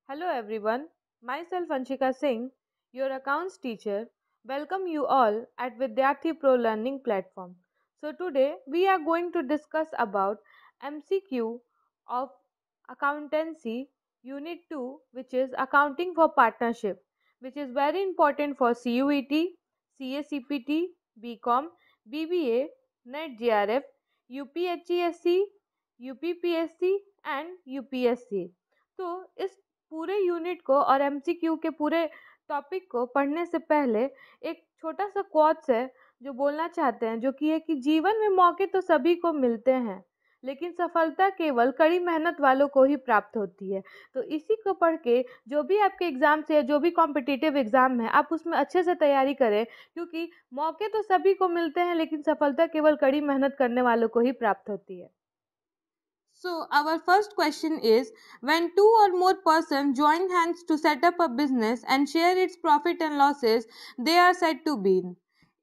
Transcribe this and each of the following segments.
Hello everyone, myself Anshika Singh, your accounts teacher. Welcome you all at Vidyarthi Pro Learning Platform. So today we are going to discuss about MCQ of Accountancy Unit 2, which is Accounting for Partnership, which is very important for CUET, CACPT, BCom, BBA, NET JRF, UPHESC, UPPSC and UPSC. तो इस पूरे unit को और MCQ के पूरे topic को पढ़ने से पहले एक छोटा सा क्वोट्स है जो बोलना चाहते हैं, जो कि है कि जीवन में मौके तो सभी को मिलते हैं, लेकिन सफलता केवल कड़ी मेहनत वालों को ही प्राप्त होती है। तो इसी को पढ़ के जो भी आपके एग्जाम से या जो भी कॉम्पिटिटिव एग्जाम है आप उसमें अच्छे से तैयारी करें, क्योंकि मौके तो सभी को मिलते हैं लेकिन सफलता केवल कड़ी मेहनत करने वालों को ही प्राप्त होती है। So, our first question is, when two or more persons join hands to set up a business and share its profit and losses, they are said to be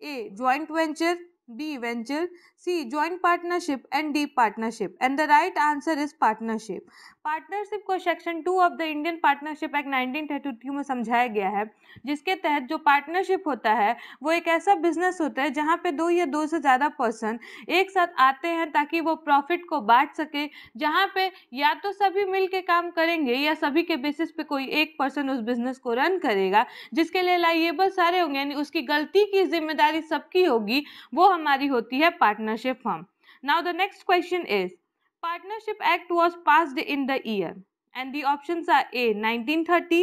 A. Joint venture, B. Venture, C. Joint partnership and D. Partnership. And the right answer is partnership. Partnership को section 2 of the Indian partnership act 1932 में समझाया गया है, जिसके तहत जो partnership होता है वो एक ऐसा बिजनेस होता है जहाँ पे दो या दो से ज़्यादा पर्सन एक साथ आते हैं ताकि वो प्रॉफिट को बांट सके, जहाँ पे या तो सभी मिल के काम करेंगे या सभी के बेसिस पे कोई एक पर्सन उस बिजनेस को रन करेगा, जिसके लिए लाइएबल सारे होंगे, यानी उसकी गलती की जिम्मेदारी सबकी होगी, वो हमारी होती है partnership firm. Now the next question is, partnership act was passed in the year and the options are A 1930,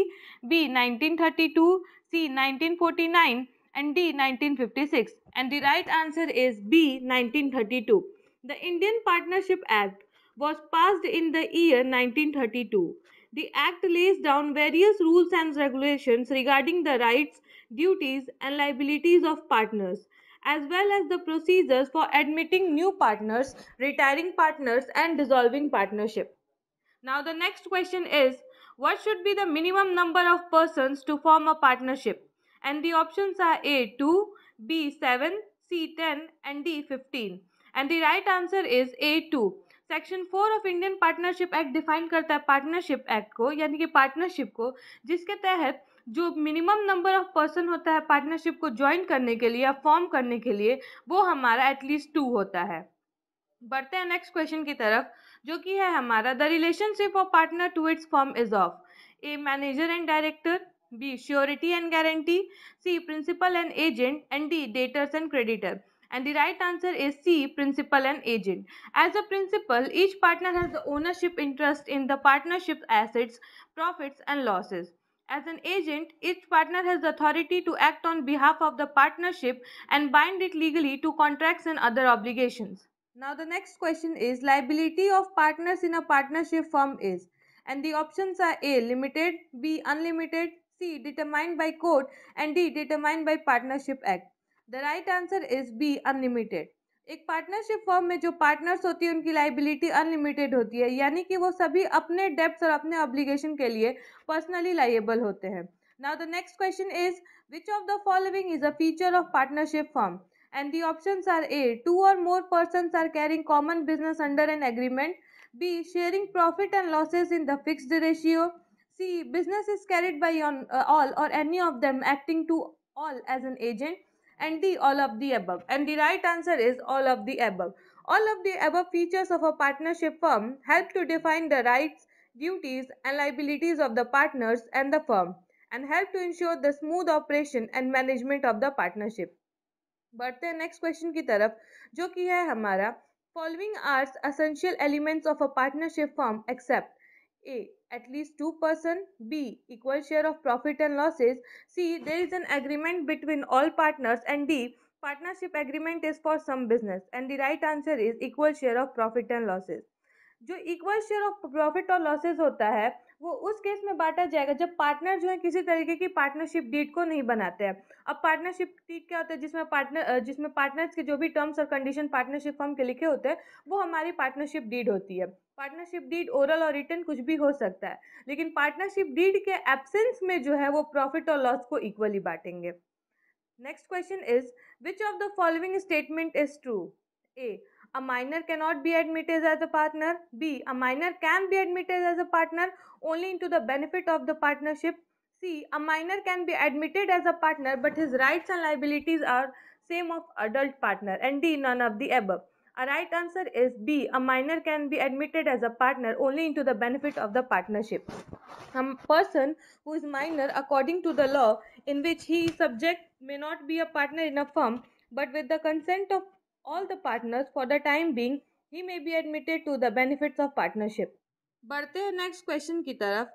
B 1932, C 1949 and D 1956, and the right answer is B 1932. The Indian Partnership Act was passed in the year 1932. The act lays down various rules and regulations regarding the rights, duties and liabilities of partners, as well as the procedures for admitting new partners, retiring partners and dissolving partnership. Now the next question is, what should be the minimum number of persons to form a partnership? And the options are A 2, B 7, C 10 and D 15. And the right answer is A 2. Section 4 of Indian partnership act define करता है partnership act को, यानी कि partnership को, जिसके तहत जो minimum number of person होता है पार्टनरशिप को ज्वाइन करने के लिए या फॉर्म करने के लिए, वो हमारा एटलीस्ट 2 होता है। बढ़ते हैं नेक्स्ट क्वेश्चन की तरफ, जो कि है हमारा, the relationship of partner to its firm is of A manager and director, B surety and guarantee, C principal and agent and D debtors and creditor. And the right answer is C, principal and agent. As a principal, each partner has the ownership interest in the partnership's assets, profits and losses. As an agent, each partner has the authority to act on behalf of the partnership and bind it legally to contracts and other obligations. Now the next question is, liability of partners in a partnership firm is, and the options are A limited, B unlimited, C determined by court and D determined by partnership act. The right answer is B unlimited. एक partnership firm में जो partners होती है उनकी liability unlimited होती है, यानी कि वो सभी अपने डेब्ट्स और अपने ऑब्लिगेशन के लिए पर्सनली लाइएबल होते हैं। Now the next question is, which of the following is a feature of partnership firm? And the options are A, two or more persons are carrying common business under an agreement, B, sharing profit and losses in the fixed ratio, C, business is carried by all or any of them acting to all as an agent, and D, all of the above. And the right answer is all of the above. All of the above features of a partnership firm help to define the rights, duties and liabilities of the partners and the firm, and help to ensure the smooth operation and management of the partnership. बढ़ते हैं next question की तरफ, जो कि है हमारा, following are essential elements of a partnership firm except A at least 2 person, B equal share of profit and losses, C there is an agreement between all partners and D partnership agreement is for some business. And the right answer is equal share of profit and losses. जो equal share of profit और losses होता है वो उस case में बांटा जाएगा जब पार्टनर जो है किसी तरीके की पार्टनरशिप डीड को नहीं बनाते हैं। अब पार्टनरशिप डीड क्या होता है, जिसमें पार्टनर्स के जो भी टर्म्स और कंडीशन पार्टनरशिप फर्म के लिखे होते हैं वो हमारी पार्टनरशिप डीड होती है। पार्टनरशिप डीड ओरल और रिटन कुछ भी हो सकता है, लेकिन पार्टनरशिप डीड के एब्सेंस में जो है वो प्रॉफिट और लॉस को इक्वली बांटेंगे। Next question is, which of the following statement is true? A, A minor cannot be admitted as a partner. B. A minor can be admitted as a partner only into the benefit of the partnership. C. A minor can be admitted as a partner but his rights and liabilities are same of adult partner. And D. None of the above. A right answer is B. A minor can be admitted as a partner only into the benefit of the partnership. A person who is minor according to the law in which he is subject may not be a partner in a firm, but with the consent of all the partners for the time being he may be admitted to the benefits of partnership. बढ़ते हैं next question की तरफ.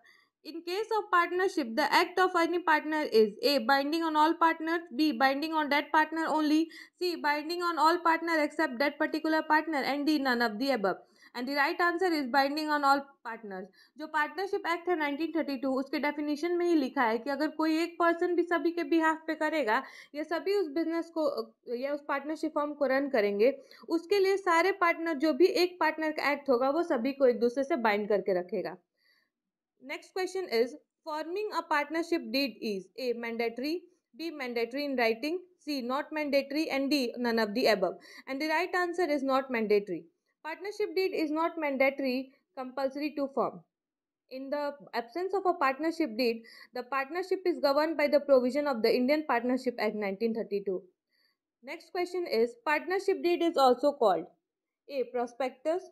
In case of partnership, the act of any partner is A. Binding on all partners, B. Binding on that partner only, C. Binding on all partners except that particular partner, and D. None of the above. And the right answer is binding on all partners. जो partnership act है 1932 उसके definition में ही लिखा है कि अगर कोई एक पर्सन भी सभी के बिहाफ पे करेगा या सभी उस बिजनेस को या उस पार्टनरशिप फर्म को रन करेंगे, उसके लिए सारे पार्टनर जो भी एक पार्टनर का एक्ट होगा वो सभी को एक दूसरे से बाइंड करके रखेगा. Next question is forming a partnership deed is A. Mandatory, B. Mandatory in writing, C. Not mandatory, and D. None of the above. And the right answer is not mandatory. Partnership deed is not mandatory, compulsory to form. In the absence of a partnership deed, the partnership is governed by the provision of the Indian Partnership Act 1932. Next question is partnership deed is also called A. Prospectus,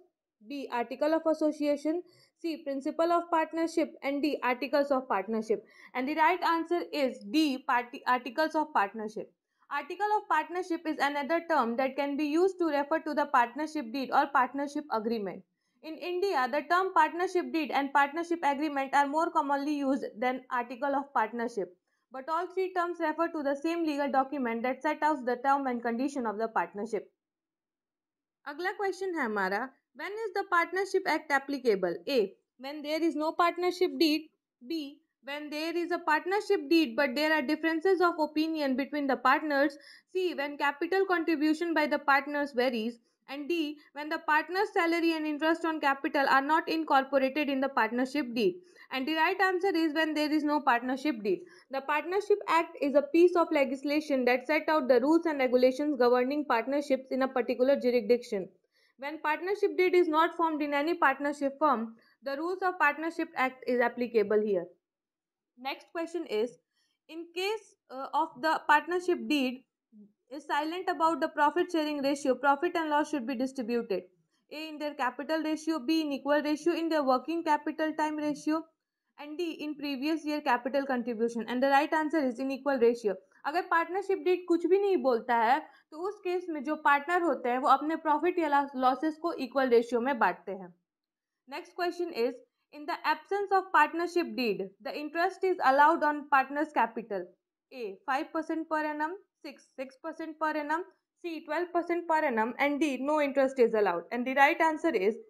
B. Article of Association, C. Principle of Partnership, and D. Articles of Partnership. And the right answer is D. Articles of Partnership. Article of Partnership is another term that can be used to refer to the partnership deed or partnership agreement. In India, the term partnership deed and partnership agreement are more commonly used than article of partnership. But all three terms refer to the same legal document that set out the term and condition of the partnership. अगला question है हमारा when is the partnership act applicable. A. When there is no partnership deed. B. when there is a partnership deed but there are differences of opinion between the partners. C. when capital contribution by the partners varies. And D. when the partner's salary and interest on capital are not incorporated in the partnership deed. And the right answer is when there is no partnership deed. The Partnership Act is a piece of legislation that set out the rules and regulations governing partnerships in a particular jurisdiction. When partnership deed is not formed in any partnership firm, the rules of Partnership Act is applicable here. Next question is, in case of the partnership deed is silent about the profit sharing ratio, profit and loss should be distributed. A. in their capital ratio, B. in equal ratio in their working capital time ratio, and D. in previous year capital contribution. And the right answer is in equal ratio. अगर partnership deed कुछ भी नहीं बोलता है तो उस case में जो पार्टनर होते हैं वो अपने प्रॉफिट या लॉसेस को इक्वल रेशियो में बांटते हैं. Next question is in the absence of partnership deed, the interest is allowed on partner's capital. A. 5% per annum, 6% per annum, C. 12% per annum, and D. no interest is allowed. And the right answer is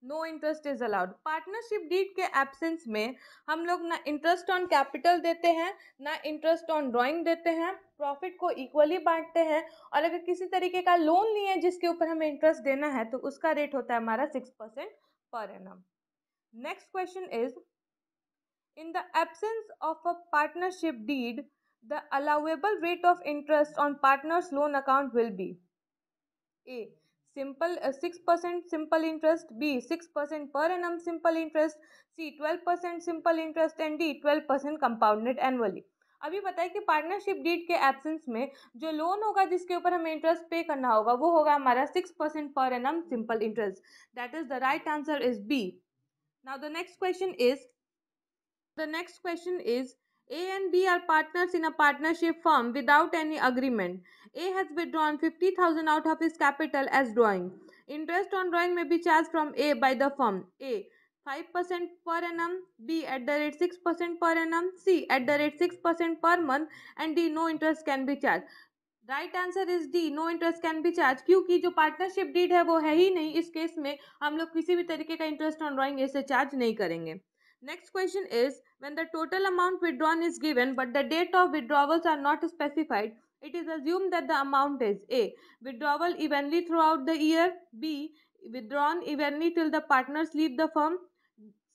no interest is allowed. Partnership deed के absence में हम लोग ना interest on capital देते हैं ना interest on drawing देते हैं, प्रॉफिट को इक्वली बांटते हैं और अगर किसी तरीके का लोन लिए जिसके ऊपर हमें इंटरेस्ट देना है तो उसका रेट होता है हमारा 6% per annum. Next question is in the absence of a partnership deed, the allowable rate of interest on partner's loan account will be A. Simple 6% simple interest, B. 6% per annum simple interest, C. 12% simple interest, and D. 12% compounded annually. अभी बताइए कि partnership deed के absence में जो loan होगा जिसके ऊपर हमें इंटरेस्ट पे करना होगा वो होगा हमारा 6% per annum simple interest. That is the right answer is B. Now the next question is A and B are partners in a partnership firm without any agreement. A has withdrawn 50,000 out of his capital as drawing. Interest on drawing may be charged from A by the firm. A. 5% per annum, B at the rate 6% per annum, C at the rate 6% per month, and D no interest can be charged. Right answer is D, no interest can be charge, क्योंकि जो partnership deed है वो है ही नहीं. इस case में हम लोग किसी भी तरीके का इंटरेस्ट ऑन ड्रॉइंग ऐसे चार्ज नहीं करेंगे. Next question is, when the total amount withdrawn is given but the date of withdrawals are not specified, it is assumed that the amount is A. withdrawal evenly throughout the year, B. withdrawn evenly till the partners leave the firm,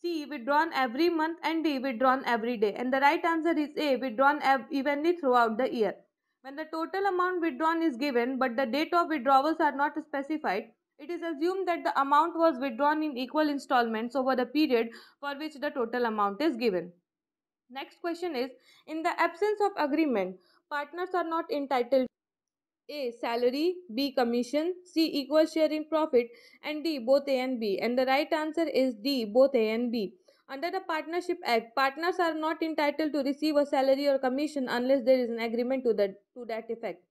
C. withdrawn every month, and D. withdrawn every day. And the right answer is A. withdrawn evenly throughout the year. When the total amount withdrawn is given but the date of withdrawals are not specified, it is assumed that the amount was withdrawn in equal installments over the period for which the total amount is given. Next question is, in the absence of agreement, partners are not entitled A. Salary, B. Commission, C. Equal share in profit, and D. Both A and B. And the right answer is D. Both A and B. Under the Partnership Act, partners are not entitled to receive a salary or commission unless there is an agreement to that effect.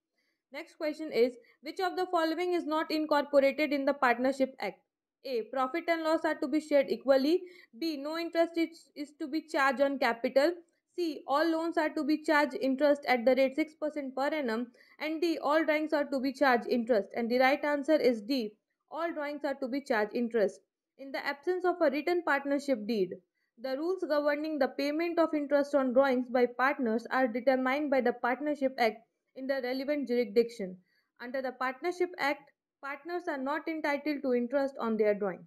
Next question is, which of the following is not incorporated in the Partnership Act? A. Profit and loss are to be shared equally. B. No interest is to be charged on capital. C. All loans are to be charged interest at the rate 6% per annum. And D. All drawings are to be charged interest. And the right answer is D. All drawings are to be charged interest. In the absence of a written partnership deed, the rules governing the payment of interest on drawings by partners are determined by the Partnership Act in the relevant jurisdiction. Under the Partnership Act, partners are not entitled to interest on their drawing.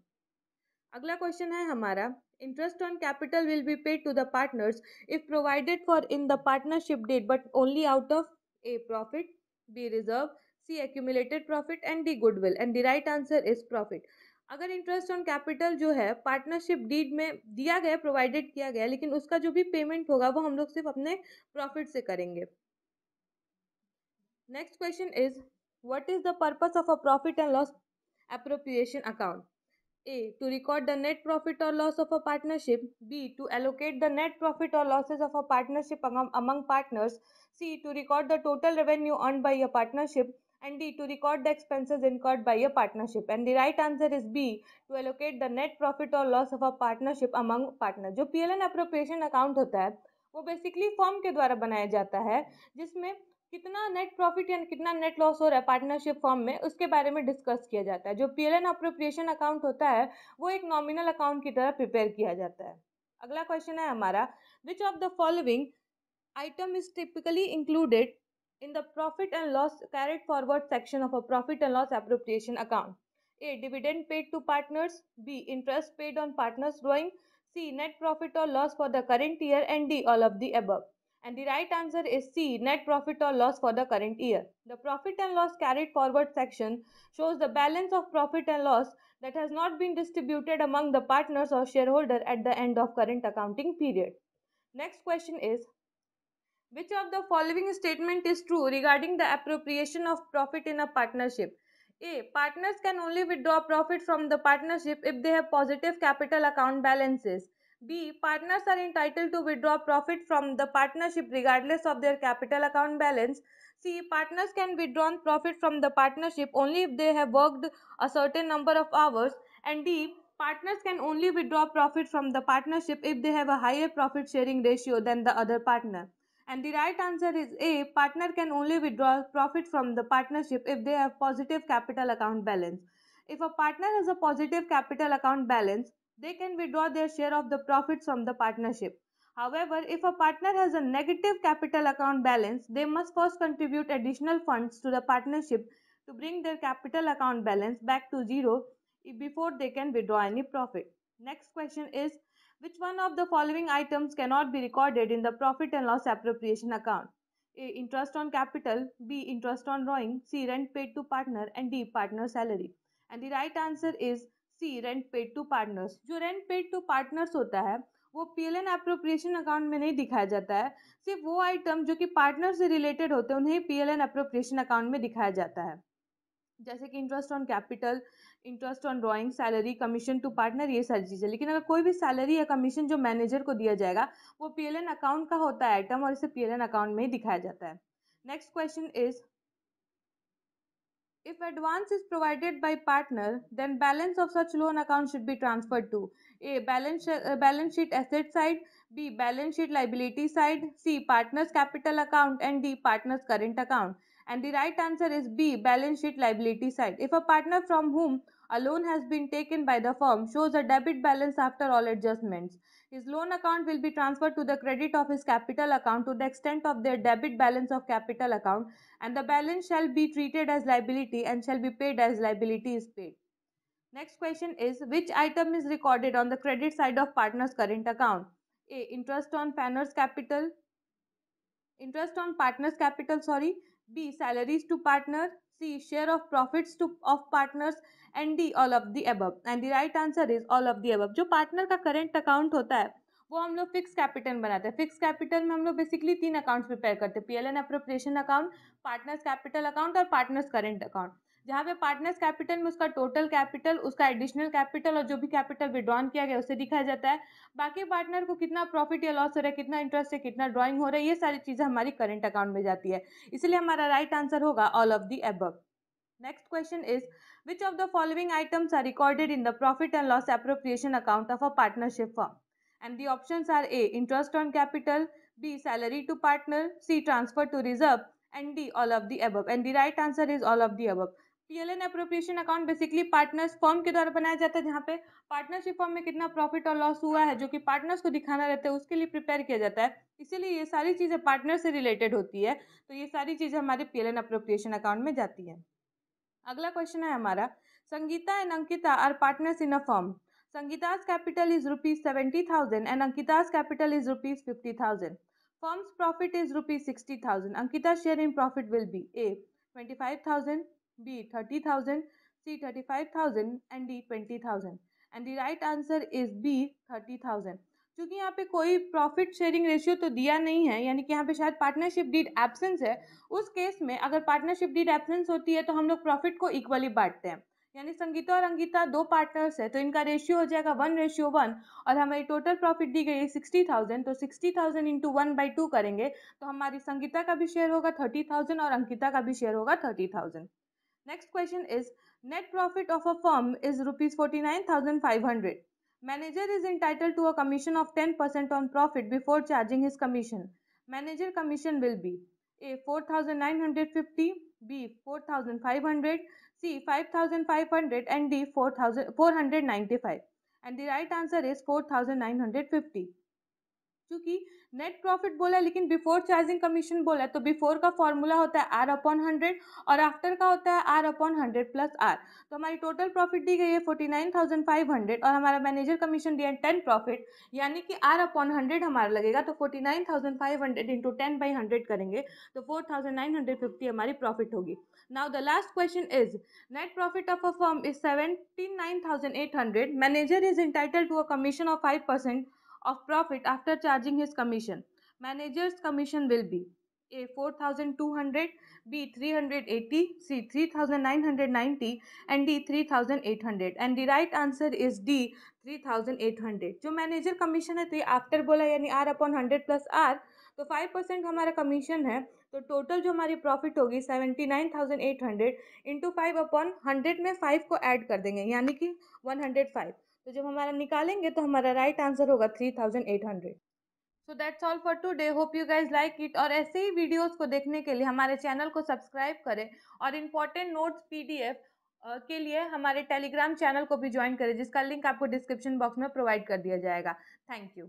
अगला question है हमारा, interest on capital will be paid to the partners if provided for in the partnership deed but only out of A profit, B reserve, C accumulated profit and D goodwill. And the right answer is profit. अगर interest on capital जो है partnership deed में दिया गया, provided किया गया, लेकिन उसका जो भी पेमेंट होगा वो हम लोग सिर्फ अपने प्रॉफिट से करेंगे. Next question is, what is the purpose of a profit and loss appropriation account? A. To record the net profit or loss of a partnership. B. To allocate the net profit or losses of a partnership among partners. C. To record the total revenue earned by a partnership. And D. To record the expenses incurred by a partnership. And the right answer is B. To allocate the net profit or loss of a partnership among partners. जो PLN appropriation account होता है वो basically form के द्वारा बनाया जाता है, जिसमें कितना नेट प्रॉफिट या कितना नेट लॉस हो रहा है पार्टनरशिप फॉर्म में उसके बारे में डिस्कस किया जाता है. जो पीएलएन अप्रोप्रिएशन अकाउंट होता है वो एक नॉमिनल अकाउंट की तरह प्रिपेयर किया जाता है. अगला क्वेश्चन है हमारा, which of the following item is typically included in the profit and loss carried forward section of a profit and loss appropriation account? A. Dividend paid to partners. B. Interest paid on partners drawing. C. Net profit or loss for the current year. And D. All of the above. And the right answer is C. Net profit or loss for the current year. The profit and loss carried forward section shows the balance of profit and loss that has not been distributed among the partners or shareholder at the end of current accounting period. Next question is, which of the following statement is true regarding the appropriation of profit in a partnership? A. Partners can only withdraw profit from the partnership if they have positive capital account balances. B. Partners are entitled to withdraw profit from the partnership regardless of their capital account balance. C. Partners can withdraw profit from the partnership only if they have worked a certain number of hours. And D. Partners can only withdraw profit from the partnership if they have a higher profit sharing ratio than the other partner. And the right answer is A. Partner can only withdraw profit from the partnership if they have positive capital account balance. If a partner has a positive capital account balance, they can withdraw their share of the profits from the partnership. However, if a partner has a negative capital account balance, they must first contribute additional funds to the partnership to bring their capital account balance back to zero before they can withdraw any profit. Next question is, which one of the following items cannot be recorded in the profit and loss appropriation account? A. Interest on capital. B. Interest on drawing. C. Rent paid to partner. And D. Partner salary. And the right answer is C. Rent paid to partners. जो rent paid to partners होता है वो पीएलएन appropriation account में नहीं दिखाया जाता है. सिर्फ वो आइटम जो कि पार्टनर से रिलेटेड होते हैं उन्हें पीएलएन एप्रोप्रिएशन अकाउंट में दिखाया जाता है, जैसे कि interest on capital, interest on drawing, salary, commission to partner, ये सारी चीज़ें. लेकिन अगर कोई भी सैलरी या कमीशन जो मैनेजर को दिया जाएगा वो पीएलएन अकाउंट का होता है आइटम और इसे पीएलएन अकाउंट में ही दिखाया जाता है. Next question is, if advance is provided by partner, then balance of such loan account should be transferred to A. Balance sheet asset side. B. Balance sheet liability side. C. Partner's capital account. And D. Partner's current account. And the right answer is B. Balance sheet liability side. If a partner from whom a loan has been taken by the firm shows a debit balance after all adjustments, his loan account will be transferred to the credit of his capital account to the extent of their debit balance of capital account, and the balance shall be treated as liability and shall be paid as liability is paid. Next question is, which item is recorded on the credit side of partner's current account? A. Interest on partner's capital. Interest on partner's capital, sorry. B salaries to partner, C share of profits to of partners and D all of the above. And the right answer is all of the above. जो partner का current account होता है वो हम लोग fix capital बनाते हैं. Fix capital में हम लोग बेसिकली 3 अकाउंट्स प्रिपेयर करते हैं, पीएलएन appropriation account, partners capital account और पार्टनर्स करेंट अकाउंट. जहाँ पे पार्टनर्स कैपिटल में उसका टोटल कैपिटल, उसका एडिशनल कैपिटल और जो भी कैपिटल विड्रॉन किया गया उसे दिखाया जाता है. बाकी पार्टनर को कितना प्रॉफिट या लॉस हो रहा है, कितना इंटरेस्ट है, कितना ड्रॉइंग हो रहा है, ये सारी चीजें हमारी करेंट अकाउंट में जाती है. इसलिए हमारा राइट आंसर होगा all of the above. Next question is, which of the following items are recorded in the profit and loss appropriation account of a partnership firm? And the options are A interest on capital, B salary to partner, C transfer to reserve and D all of the above. And the right answer is all of the above. पीएलएन appropriation account basically partners firm के द्वारा बनाया जाता है, जहाँ पे partnership firm में कितना profit और लॉस हुआ है जो कि पार्टनर्स को दिखाना रहता है उसके लिए प्रिपेयर किया जाता है. इसीलिए ये सारी चीजें पार्टनर से रिलेटेड होती है, तो ये सारी चीजें हमारे पीएलएन अप्रोप्रिएशन अकाउंट में जाती है. अगला क्वेश्चन है हमारा, Sangita and Ankita are partners in a firm. संगीता's capital is rupees 70,000 and Ankita's capital is rupees 50,000. Firm's profit is rupees 60,000. Ankita's share in profit will be A 25,000, B 30,000, C 35,000 and D 20,000. And the right answer is B 30,000. क्योंकि यहाँ पे कोई profit sharing ratio तो दिया नहीं है, यानी कि यहाँ पे शायद पार्टनरशिप डीड एब्सेंस है. उस केस में अगर पार्टनरशिप डीड एब्सेंस होती है तो हम लोग प्रॉफिट को इक्वली बांटते हैं. यानी संगीता और अंकिता दो पार्टनर्स है तो इनका रेशियो हो जाएगा 1:1 और हमारी टोटल प्रॉफिट दी गई है 60,000, तो 60,000 इंटू 1/2 करेंगे तो हमारी संगीता का भी शेयर होगा 30,000 और अंकिता का भी शेयर होगा 30,000. Next question is, net profit of a firm is rupees 49,500. Manager is entitled to a commission of 10% on profit before charging his commission. Manager commission will be A 4,950, B 4,500, C 5,500 and D 4,495. And the right answer is 4,950. क्योंकि net profit बोला है लेकिन before charging commission बोला है, तो before का formula होता है R/100 और आफ्टर का होता है R/100 प्लस R. तो हमारी टोटल प्रॉफिट दी गई है 49,500 और हमारा मैनेजर कमीशन दिया है 10 प्रॉफिट, यानी कि R/100 हमारा लगेगा. तो 49,500 इंटू 10/100 करेंगे तो 4,950 हमारी प्रॉफिट होगी. Now the last question is, net profit of a firm is 79,800. Manager is entitled to a commission of 5% of profit after charging his commission. Manager's commission will be A 4,200, B 380, C 3,990 and D 3,800. And the right answer is D 3,800. जो manager commission है तो ये after बोला यानी R/100 plus R, तो 5% हमारा commission है, तो टोटल जो हमारी प्रॉफिट होगी 79,800 इंटू 5/100 में 5 को ऐड कर देंगे यानी कि 105. तो जब हमारा निकालेंगे तो हमारा राइट आंसर होगा 3,800. So that's all for today. Hope you guys like it. और ऐसे ही वीडियोस को देखने के लिए हमारे चैनल को सब्सक्राइब करें और इम्पोर्टेंट नोट्स पीडीएफ के लिए हमारे टेलीग्राम चैनल को भी ज्वाइन करें जिसका लिंक आपको डिस्क्रिप्शन बॉक्स में प्रोवाइड कर दिया जाएगा. Thank you.